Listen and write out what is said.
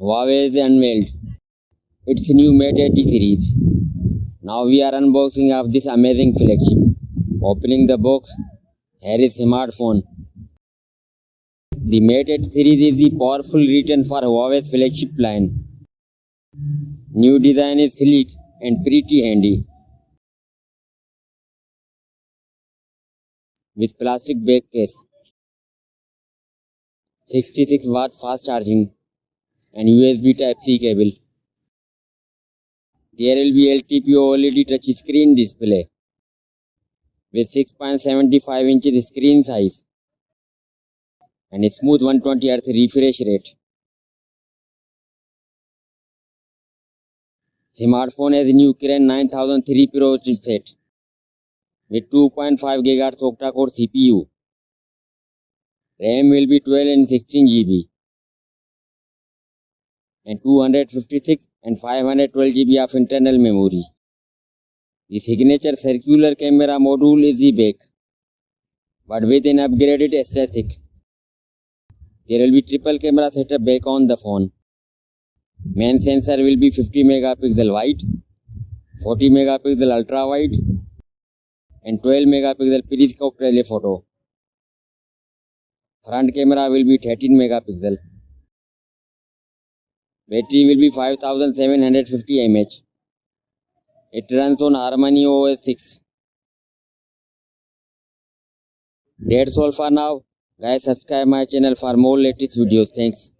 Huawei has unveiled its new Mate 80 series. Now we are unboxing of this amazing flagship. Opening the box, here is smartphone. The Mate 8 series is the powerful return for Huawei's flagship line. New design is sleek and pretty handy. With plastic back case, 66-watt fast charging and USB Type-C cable. There will be LTPO OLED touch screen display with 6.75 inches screen size and a smooth 120Hz refresh rate. Smartphone has a new Kirin 9003 Pro chipset with 2.5 GHz octa-core CPU. RAM will be 12 and 16 GB and 256 and 512 GB of internal memory. The signature circular camera module is the back, but with an upgraded aesthetic. There will be triple camera setup back on the phone. Main sensor will be 50 megapixel wide, 40 megapixel ultra wide and 12 megapixel periscope telephoto. Front camera will be 13 megapixel. Battery will be 5750 mAh. It runs on HarmonyOS 6. That's all for now. Guys, subscribe my channel for more latest videos. Thanks.